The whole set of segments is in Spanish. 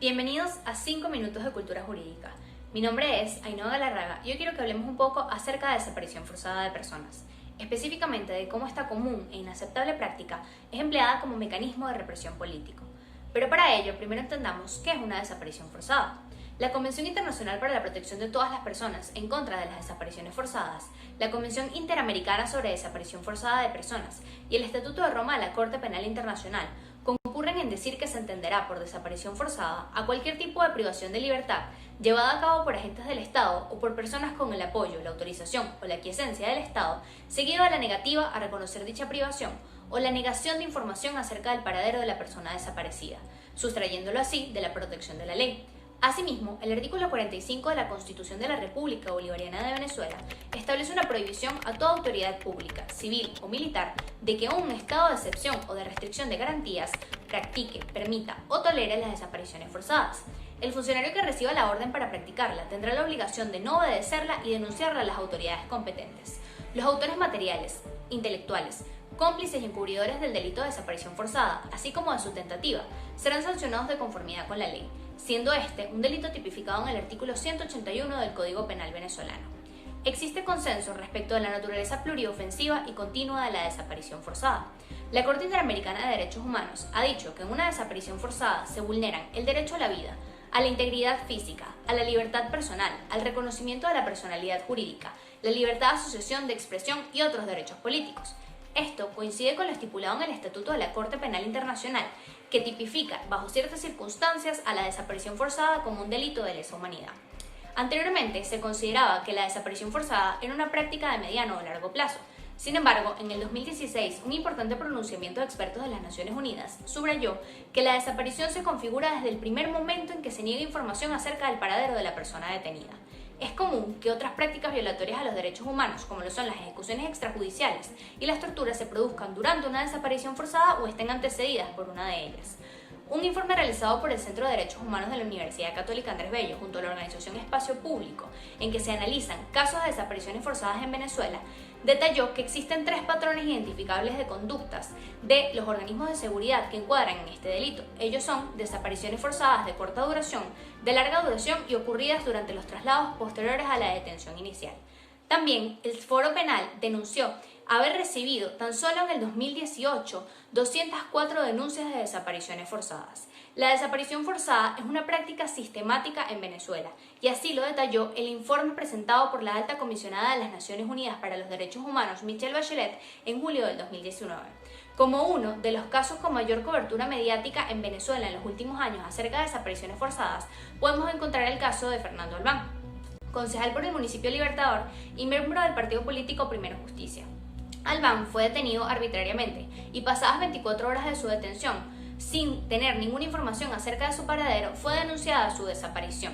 Bienvenidos a 5 minutos de cultura jurídica. Mi nombre es Ainhoa Galarraga y hoy quiero que hablemos un poco acerca de desaparición forzada de personas, específicamente de cómo esta común e inaceptable práctica es empleada como mecanismo de represión político. Pero para ello, primero entendamos qué es una desaparición forzada. La Convención Internacional para la Protección de todas las Personas en contra de las desapariciones forzadas, la Convención Interamericana sobre Desaparición Forzada de Personas y el Estatuto de Roma de la Corte Penal Internacional concurren en decir que se entenderá por desaparición forzada a cualquier tipo de privación de libertad llevada a cabo por agentes del Estado o por personas con el apoyo, la autorización o la aquiescencia del Estado, seguido a la negativa a reconocer dicha privación o la negación de información acerca del paradero de la persona desaparecida, sustrayéndolo así de la protección de la ley. Asimismo, el artículo 45 de la Constitución de la República Bolivariana de Venezuela establece una prohibición a toda autoridad pública, civil o militar de que un estado de excepción o de restricción de garantías practique, permita o tolere las desapariciones forzadas. El funcionario que reciba la orden para practicarla tendrá la obligación de no obedecerla y denunciarla a las autoridades competentes. Los autores materiales, intelectuales, cómplices y encubridores del delito de desaparición forzada, así como de su tentativa, serán sancionados de conformidad con la ley, siendo este un delito tipificado en el artículo 181 del Código Penal venezolano. Existe consenso respecto de la naturaleza pluriofensiva y continua de la desaparición forzada. La Corte Interamericana de Derechos Humanos ha dicho que en una desaparición forzada se vulneran el derecho a la vida, a la integridad física, a la libertad personal, al reconocimiento de la personalidad jurídica, la libertad de asociación, de expresión y otros derechos políticos. Esto coincide con lo estipulado en el Estatuto de la Corte Penal Internacional, que tipifica, bajo ciertas circunstancias, a la desaparición forzada como un delito de lesa humanidad. Anteriormente se consideraba que la desaparición forzada era una práctica de mediano o largo plazo. Sin embargo, en el 2016, un importante pronunciamiento de expertos de las Naciones Unidas subrayó que la desaparición se configura desde el primer momento en que se niega información acerca del paradero de la persona detenida. Es común que otras prácticas violatorias a los derechos humanos, como lo son las ejecuciones extrajudiciales y las torturas, se produzcan durante una desaparición forzada o estén antecedidas por una de ellas. Un informe realizado por el Centro de Derechos Humanos de la Universidad Católica Andrés Bello junto a la organización Espacio Público, en que se analizan casos de desapariciones forzadas en Venezuela, detalló que existen 3 patrones identificables de conductas de los organismos de seguridad que encuadran en este delito. Ellos son desapariciones forzadas de corta duración, de larga duración y ocurridas durante los traslados posteriores a la detención inicial. También el Foro Penal denunció haber recibido tan solo en el 2018 204 denuncias de desapariciones forzadas. La desaparición forzada es una práctica sistemática en Venezuela y así lo detalló el informe presentado por la Alta Comisionada de las Naciones Unidas para los Derechos Humanos, Michelle Bachelet, en julio del 2019. Como uno de los casos con mayor cobertura mediática en Venezuela en los últimos años acerca de desapariciones forzadas, podemos encontrar el caso de Fernando Albán, concejal por el municipio Libertador y miembro del partido político Primero Justicia. Albán fue detenido arbitrariamente y pasadas 24 horas de su detención, sin tener ninguna información acerca de su paradero, fue denunciada su desaparición.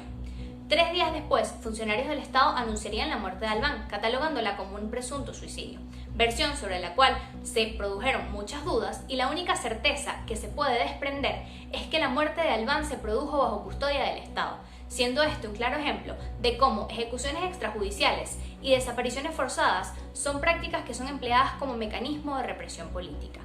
3 días después, funcionarios del Estado anunciarían la muerte de Albán, catalogándola como un presunto suicidio, versión sobre la cual se produjeron muchas dudas y la única certeza que se puede desprender es que la muerte de Albán se produjo bajo custodia del Estado, siendo este un claro ejemplo de cómo ejecuciones extrajudiciales y desapariciones forzadas son prácticas que son empleadas como mecanismo de represión política.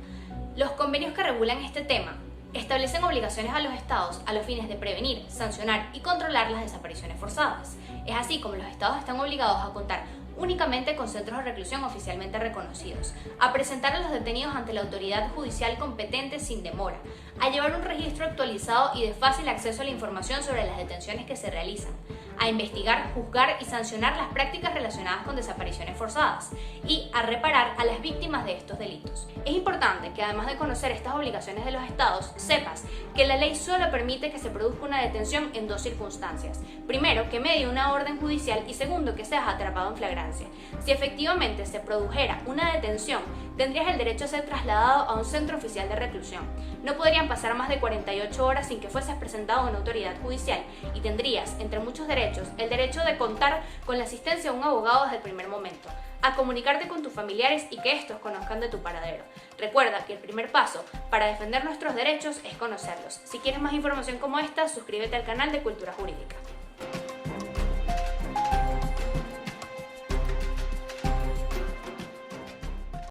Los convenios que regulan este tema establecen obligaciones a los estados a los fines de prevenir, sancionar y controlar las desapariciones forzadas. Es así como los estados están obligados a contar únicamente con centros de reclusión oficialmente reconocidos, a presentar a los detenidos ante la autoridad judicial competente sin demora, a llevar un registro actualizado y de fácil acceso a la información sobre las detenciones que se realizan, a investigar, juzgar y sancionar las prácticas relacionadas con desapariciones forzadas y a reparar a las víctimas de estos delitos. Es importante que además de conocer estas obligaciones de los estados, sepas que la ley solo permite que se produzca una detención en 2 circunstancias. Primero, que medie una orden judicial y segundo, que seas atrapado en flagrancia. Si efectivamente se produjera una detención, tendrías el derecho a ser trasladado a un centro oficial de reclusión. No podrían pasar más de 48 horas sin que fueses presentado a una autoridad judicial y tendrías, entre muchos derechos, el derecho de contar con la asistencia de un abogado desde el primer momento, a comunicarte con tus familiares y que estos conozcan de tu paradero. Recuerda que el primer paso para defender nuestros derechos es conocerlos. Si quieres más información como esta, suscríbete al canal de Cultura Jurídica.